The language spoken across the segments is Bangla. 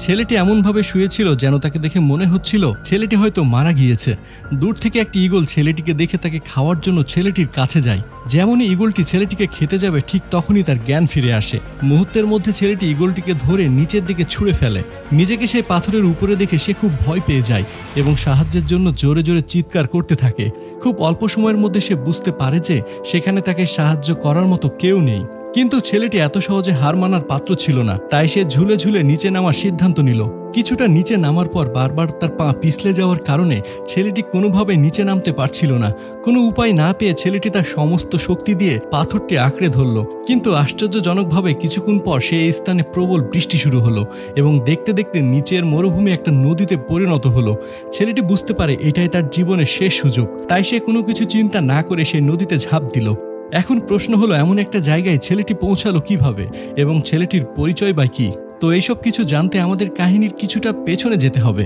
ছেলেটি এমনভাবে শুয়েছিল যেন তাকে দেখে মনে হচ্ছিল ছেলেটি হয়তো মারা গিয়েছে। দূর থেকে একটি ঈগল ছেলেটিকে দেখে তাকে খাওয়ার জন্য ছেলেটির কাছে যায়। যেমনই ঈগলটি ছেলেটিকে খেতে যাবে ঠিক তখনই তার জ্ঞান ফিরে আসে। মুহূর্তের মধ্যে ছেলেটি ঈগলটিকে ধরে নিচের দিকে ছুঁড়ে ফেলে। নিজেকে সেই পাথরের উপরে দেখে সে খুব ভয় পেয়ে যায় এবং সাহায্যের জন্য জোরে জোরে চিৎকার করতে থাকে। খুব অল্প সময়ের মধ্যে সে বুঝতে পারে যে সেখানে তাকে সাহায্য করার মতো কেউ নেই। কিন্তু ছেলেটি এত সহজে হার মানার পাত্র ছিল না, তাই সে ঝুলে ঝুলে নিচে নামার সিদ্ধান্ত নিল। কিছুটা নিচে নামার পর বারবার তার পা পিছলে যাওয়ার কারণে ছেলেটি কোনোভাবে নিচে নামতে পারছিল না। কোনো উপায় না পেয়ে ছেলেটি তার সমস্ত শক্তি দিয়ে পাথরটি আঁকড়ে ধরল। কিন্তু আশ্চর্যজনকভাবে কিছুক্ষণ পর সেই স্থানে প্রবল বৃষ্টি শুরু হলো এবং দেখতে দেখতে নিচের মরুভূমি একটা নদীতে পরিণত হলো। ছেলেটি বুঝতে পারে এটাই তার জীবনের শেষ সুযোগ, তাই সে কোনো কিছু চিন্তা না করে সেই নদীতে ঝাঁপ দিল। এখন প্রশ্ন হলো এমন একটা জায়গায় ছেলেটি পৌঁছালো কিভাবে এবং ছেলেটির পরিচয় বা কি? তো এইসব কিছু জানতে আমাদের কাহিনীর কিছুটা পেছনে যেতে হবে।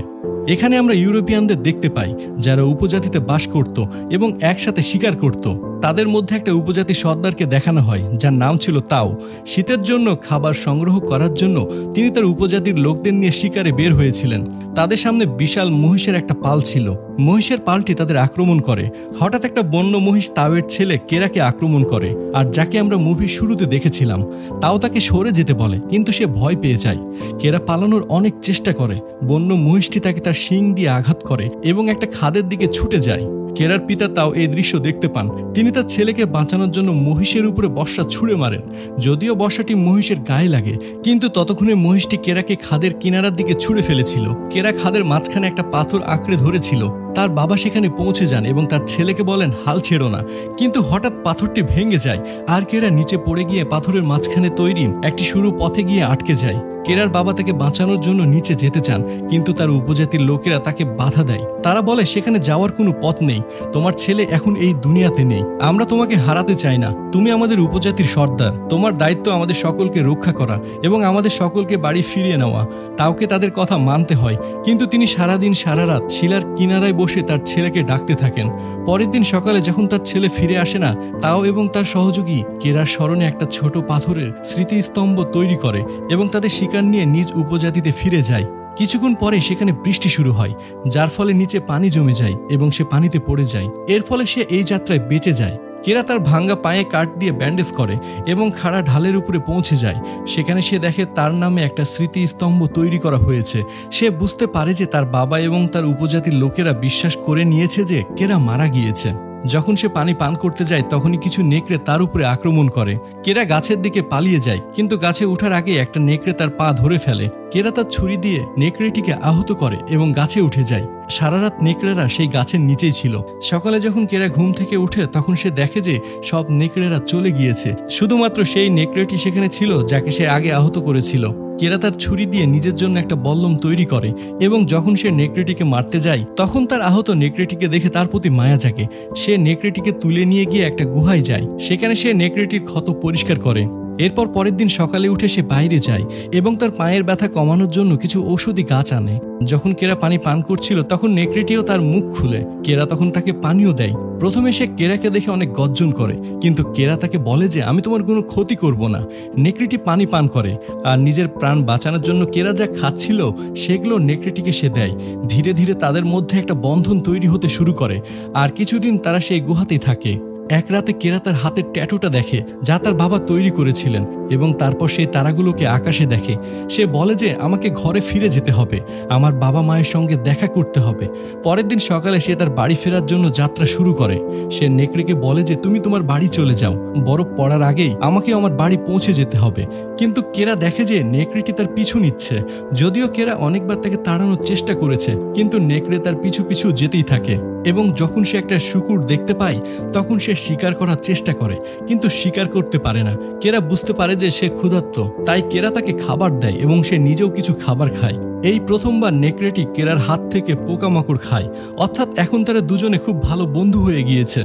এখানে আমরা ইউরোপিয়ানদের দেখতে পাই যারা উপজাতিতে বাস করত এবং একসাথে শিকার করত। তাদের মধ্যে একটা উপজাতি সর্দারকে দেখানো হয় যার নাম ছিল তাও। শীতের জন্য খাবার সংগ্রহ করার জন্য তিনি তার উপজাতির লোকদের নিয়ে শিকারে বের হয়েছিলেন। তাদের সামনে বিশাল মহিষের একটা পাল ছিল। মহিষের পালটি তাদের আক্রমণ করে। হঠাৎ একটা বন্য মহিষ তাওয়ের ছেলে কেরাকে আক্রমণ করে, আর যাকে আমরা মুভির শুরুতে দেখেছিলাম। তাও তাকে সরে যেতে বলে, কিন্তু সে ভয় পেয়ে যায়। কেরা পালানোর অনেক চেষ্টা করে। বন্য মহিষটি তাকে তার শিং দিয়ে আঘাত করে এবং একটা খাদের দিকে ছুটে যায়। কেরার পিতা তাও এই দৃশ্য দেখতে পান। তিনি তার ছেলেকে বাঁচানোর জন্য মহিষের উপরে বর্ষা ছুঁড়ে মারেন। যদিও বর্ষাটি মহিষের গায়ে লাগে, কিন্তু ততক্ষণে মহিষটি কেরাকে খাদের কিনারার দিকে ছুঁড়ে ফেলেছিল। কেরা খাদের মাঝখানে একটা পাথর আঁকড়ে ধরেছিল। তার বাবা সেখানে পৌঁছে যান এবং তার ছেলেকে বলেন হাল ছেড়ো না। কিন্তু হঠাৎ পাথরটি ভেঙে যায় আর কেরা নিচে পড়ে গিয়ে পাথরের মাঝখানে তৈরি একটি সরু পথে গিয়ে আটকে যায়। কেরার বাবা তাকে বাঁচানোর জন্য নিচে যেতে চান, কিন্তু তার উপজাতির লোকেরা তাকে বাধা দেয়। তারা বলে সেখানে যাওয়ার কোনো পথ নেই, তোমার ছেলে এখন এই দুনিয়াতে নেই, আমরা তোমাকে হারাতে চাই না, তুমি আমাদের উপজাতির সর্দার, তোমার দায়িত্ব আমাদের সকলকে রক্ষা করা এবং আমাদের সকলকে বাড়ি ফিরিয়ে নেওয়া। তাওকে তাদের কথা মানতে হয়, কিন্তু তিনি সারাদিন সারা রাত শিলার কিনারায় বসে তার ছেলেকে ডাকতে থাকেন। পরের দিন সকালে যখন তার ছেলে ফিরে আসে না, তাও এবং তার সহযোগী কেরার স্মরণে একটা ছোট পাথরের স্মৃতিস্তম্ভ তৈরি করে এবং তাদের শিকার নিয়ে নিজ উপজাতিতে ফিরে যায়। কিছুক্ষণ পরে সেখানে বৃষ্টি শুরু হয়, যার ফলে নিচে পানি জমে যায় এবং সে পানিতে পড়ে যায়। এর ফলে সে এই যাত্রায় বেঁচে যায়। কেরা তার ভাঙ্গা পায়ে কাঠ দিয়ে ব্যান্ডেজ করে এবং খাড়া ঢালের উপরে পৌঁছে যায়। সেখানে সে দেখে তার নামে একটা স্মৃতিস্তম্ভ তৈরি করা হয়েছে। সে বুঝতে পারে যে তার বাবা এবং তার উপজাতির লোকেরা বিশ্বাস করে নিয়েছে যে কেরা মারা গিয়েছে। যখন সে পানি পান করতে যায় তখনই কিছু নেকড়ে তার উপরে আক্রমণ করে। কেরা গাছের দিকে পালিয়ে যায়, কিন্তু গাছে ওঠার আগে একটা নেকড়ে তার পা ধরে ফেলে। কেরা তার ছুরি দিয়ে নেকড়েটিকে আহত করে এবং গাছে উঠে যায়। সারা রাত নেকড়েরা সেই গাছের নিচেই ছিল। সকালে যখন কেরা ঘুম থেকে উঠে তখন সে দেখে যে সব নেকড়েরা চলে গিয়েছে, শুধুমাত্র সেই নেকড়েটি সেখানে ছিল যাকে সে আগে আহত করেছিল। কেরা তার ছুরি দিয়ে নিজের জন্য একটা বল্লম তৈরি করে এবং যখন সে নেকড়েটিকে মারতে যায় তখন তার আহত নেকড়েটিকে দেখে তার প্রতি মায়া জাগে। সে নেকড়েটিকে তুলে নিয়ে গিয়ে একটা গুহায় যায়। সেখানে সে নেকড়েটির ক্ষত পরিষ্কার করে। এরপর পরের দিন সকালে উঠে সে বাইরে যায় এবং তার পায়ের ব্যথা কমানোর জন্য কিছু ঔষধি গাছ আনে। যখন কেরা পানি পান করছিল তখন নেকড়েটিও তার মুখ খুলে। কেরা তখন তাকে পানিও দেয়। প্রথমে সে কেরাকে দেখে অনেক গর্জন করে, কিন্তু কেরা তাকে বলে যে আমি তোমার কোনো ক্ষতি করব না। নেকড়েটি পানি পান করে আর নিজের প্রাণ বাঁচানোর জন্য কেরা যা খাচ্ছিল সেগুলো নেকড়েটিকে সে দেয়। ধীরে ধীরে তাদের মধ্যে একটা বন্ধন তৈরি হতে শুরু করে আর কিছুদিন তারা সেই গুহাতেই থাকে। এক রাতে কেরা তার হাতের ট্যাটুটা দেখে যা তার বাবা তৈরি করেছিলেন এবং তারপর সেই তারাগুলোকে আকাশে দেখে। সে বলে যে আমাকে ঘরে ফিরে যেতে হবে, আমার বাবা মায়ের সঙ্গে দেখা করতে হবে। পরের দিন সকালে সে তার বাড়ি ফেরার জন্য যাত্রা শুরু করে। সে নেকড়েকে বলে যে তুমি তোমার বাড়ি চলে যাও, বরফ পড়ার আগেই আমাকে আমার বাড়ি পৌঁছে যেতে হবে। কিন্তু কেরা দেখে যে নেকড়েটি তার পিছু নিচ্ছে। যদিও কেরা অনেকবার তাকে তাড়ানোর চেষ্টা করেছে, কিন্তু নেকড়ে তার পিছু পিছু যেতেই থাকে এবং যখন সে একটা শুকুর দেখতে পায় তখন সে শিকার করার চেষ্টা করে, কিন্তু শিকার করতে পারে না। কেরা বুঝতে পারে যে সে ক্ষুধার্ত, তাই কেরা তাকে খাবার দেয় এবং সে নিজেও কিছু খাবার খায়। এই প্রথমবার নেকড়েটি কেরার হাত থেকে পোকামাকড় খায়, অর্থাৎ এখন তারা দুজনে খুব ভালো বন্ধু হয়ে গিয়েছে।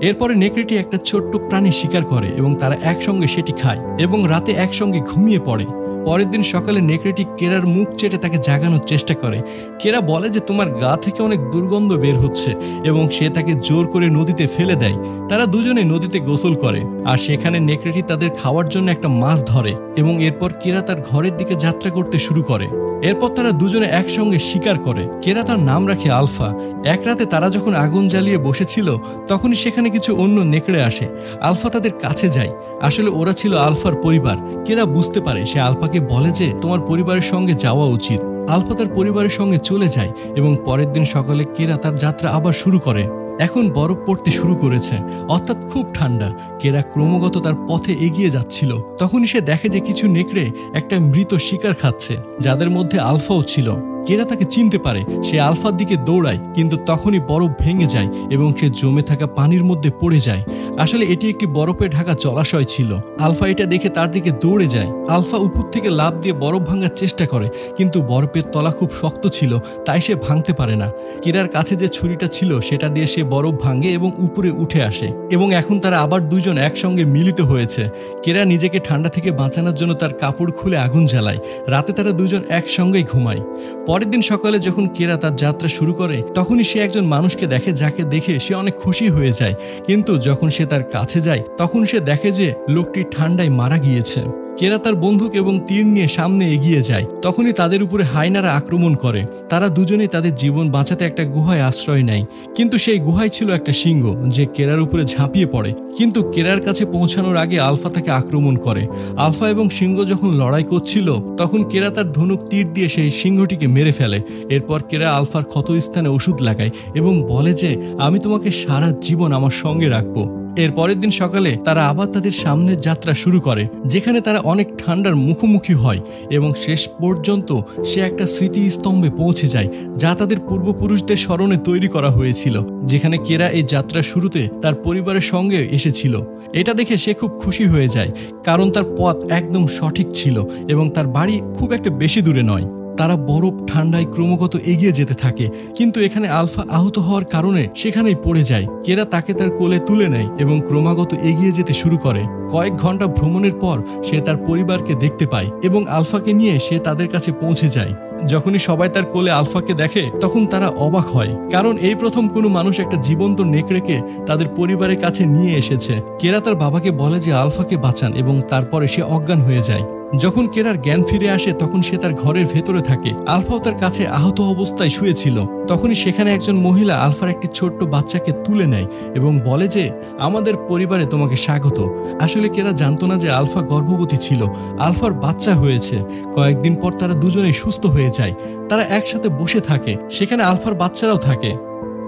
এরপরে নেকড়েটি একটা ছোট্ট প্রাণী শিকার করে এবং তারা একসঙ্গে সেটি খায় এবং রাতে একসঙ্গে ঘুমিয়ে পড়ে। পরের দিন সকালে নেকড়েটি কেরার মুখ চেটে তাকে জাগানোর চেষ্টা করে। কেরা বলে যে তোমার গা থেকে অনেক দুর্গন্ধ বের হচ্ছে এবং সে তাকে জোর করে নদীতে ফেলে দেয়। তারা দুজনে নদীতে গোসল করে আর সেখানে নেকড়েটি তাদের খাওয়ার জন্য একটা মাছ ধরে এবং এরপর কেরা তার ঘরের দিকে যাত্রা করতে শুরু করে। এরপর তারা দুজনে একসঙ্গে শিকার করে। কেরা তার নাম রাখে আলফা। এক রাতে তারা যখন আগুন জ্বালিয়ে বসেছিল তখনই সেখানে কিছু অন্য নেকড়ে আসে। আলফা তাদের কাছে যায়। আসলে ওরা ছিল আলফার পরিবার। কেরা বুঝতে পারে, সে আলফাকে বলে যে তোমার পরিবারের সঙ্গে যাওয়া উচিত। আলফা তার পরিবারের সঙ্গে চলে যায় এবং পরের দিন সকালে কেরা তার যাত্রা আবার শুরু করে। এখন বরফ পড়তে শুরু করেছে, অর্থাৎ খুব ঠান্ডা। কেরা ক্রমাগত তার পথে এগিয়ে যাচ্ছিল। তখনই সে দেখে যে কিছু নেকড়ে একটা মৃত শিকার খাচ্ছে, যাদের মধ্যে আলফাও ছিল। কেরা তাকে চিনতে পারে। সে আলফার দিকে দৌড়ায়, কিন্তু তখনই বরফ ভেঙে যায় এবং সে জমে থাকা পানির মধ্যে পড়ে যায়। আসলে এটি একটি বরফে ঢাকা জলাশয় ছিল। আলফা এটা দেখে তার দিকে দৌড়ে যায়। আলফা উপর থেকে লাফ দিয়ে বরফ ভাঙার চেষ্টা করে, কিন্তু বরফের তলা খুব শক্ত ছিল, তাই সে ভাঙতে পারে না। কেরার কাছে যে ছুরিটা ছিল সেটা দিয়ে সে বরফ ভাঙে এবং উপরে উঠে আসে, এবং এখন তারা আবার দুজন একসঙ্গে মিলিত হয়েছে। কেরা নিজেকে ঠান্ডা থেকে বাঁচানোর জন্য তার কাপড় খুলে আগুন জ্বালায়। রাতে তারা দুজন একসঙ্গেই ঘুমায়। পরের দিন সকালে যখন কেরা তার যাত্রা শুরু করে তখনই সে একজন মানুষকে দেখে, যাকে দেখে সে অনেক খুশি হয়ে যায়। কিন্তু যখন সে তার কাছে যায় তখন সে দেখে যে লোকটি ঠান্ডায় মারা গিয়েছে। কেরা তার বন্দুক এবং তীর নিয়ে সামনে এগিয়ে যায়। তখনই তাদের উপরে হায়নারা আক্রমণ করে। তারা দুজনেই তাদের জীবন বাঁচাতে একটা গুহায় আশ্রয় নেয়, কিন্তু সেই গুহায় ছিল একটা সিংহ যে কেরার উপরে ঝাঁপিয়ে পড়ে। কিন্তু কেরার কাছে পৌঁছানোর আগে আলফা তাকে আক্রমণ করে। আলফা এবং সিংহ যখন লড়াই করছিল তখন কেরা তার ধনুক তীর দিয়ে সেই সিংহটিকে মেরে ফেলে। এরপর কেরা আলফার ক্ষতস্থানে ওষুধ লাগায় এবং বলে যে আমি তোমাকে সারা জীবন আমার সঙ্গে রাখবো। এর পরের দিন সকালে তারা আবার তাদের সামনের যাত্রা শুরু করে, যেখানে তারা অনেক ঠান্ডার মুখোমুখি হয় এবং শেষ পর্যন্ত সে একটা স্মৃতিস্তম্ভে পৌঁছে যায়, যা তাদের পূর্বপুরুষদের স্মরণে তৈরি করা হয়েছিল, যেখানে কেরা এই যাত্রা শুরুতে তার পরিবারের সঙ্গে এসেছিল। এটা দেখে সে খুব খুশি হয়ে যায়, কারণ তার পথ একদম সঠিক ছিল এবং তার বাড়ি খুব একটা বেশি দূরে নয়। তারা বরফ ঠান্ডায় ক্রমাগত এগিয়ে যেতে থাকে, কিন্তু এখানে আলফা আহত হওয়ার কারণে সেখানেই পড়ে যায়। কেরা তাকে তার কোলে তুলে নেয় এবং ক্রমাগত এগিয়ে যেতে শুরু করে। কয়েক ঘন্টা ভ্রমণের পর সে তার পরিবারকে দেখতে পায় এবং আলফাকে নিয়ে সে তাদের কাছে পৌঁছে যায়। যখনই সবাই তার কোলে আলফাকে দেখে তখন তারা অবাক হয়, কারণ এই প্রথম কোনো মানুষ একটা জীবন্ত নেকড়েকে তাদের পরিবারের কাছে নিয়ে এসেছে। কেরা তার বাবাকে বলে যে আলফাকে বাঁচান এবং তারপরে সে অজ্ঞান হয়ে যায়। যখন কেরার জ্ঞান ফিরে আসে তখন সে তার ঘরের ভেতরে থাকে। আলফাও তার কাছে আহত অবস্থায় শুয়েছিল। তখনই সেখানে একজন মহিলা আলফার একটি ছোট্ট বাচ্চাকে তুলে নেয় এবং বলে যে আমাদের পরিবারে তোমাকে স্বাগত। আসলে কেরা জানতো না যে আলফা গর্ভবতী ছিল, আলফার বাচ্চা হয়েছে। কয়েকদিন পর তারা দুজনেই সুস্থ হয়ে যায়। তারা একসাথে বসে থাকে, সেখানে আলফার বাচ্চারাও থাকে।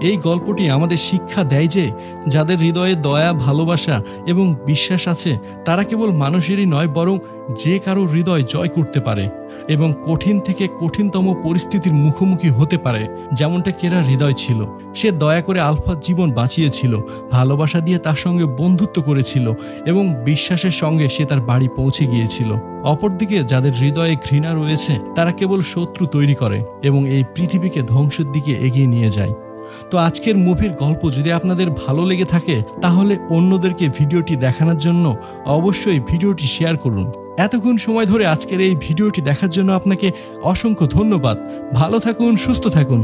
এই গল্পটি আমাদের শিক্ষা দেয় যে যাদের হৃদয়ে দয়া, ভালোবাসা এবং বিশ্বাস আছে তারা কেবল মানুষেরই নয়, বরং যে কারো হৃদয় জয় করতে পারে এবং কঠিন থেকে কঠিনতম পরিস্থিতির মুখোমুখি হতে পারে, যেমনটা কেরার হৃদয় ছিল। সে দয়া করে আলফার জীবন বাঁচিয়েছিল, ভালোবাসা দিয়ে তার সঙ্গে বন্ধুত্ব করেছিল এবং বিশ্বাসের সঙ্গে সে তার বাড়ি পৌঁছে গিয়েছিল। অপরদিকে যাদের হৃদয়ে ঘৃণা রয়েছে তারা কেবল শত্রু তৈরি করে এবং এই পৃথিবীকে ধ্বংসের দিকে এগিয়ে নিয়ে যায়। তো আজকের মুভির গল্প যদি আপনাদের ভালো লেগে থাকে তাহলে অন্যদেরকে ভিডিওটি দেখানোর জন্য অবশ্যই ভিডিওটি শেয়ার করুন। এতক্ষণ সময় ধরে আজকের এই ভিডিওটি দেখার জন্য আপনাকে অসংখ্য ধন্যবাদ। ভালো থাকুন, সুস্থ থাকুন।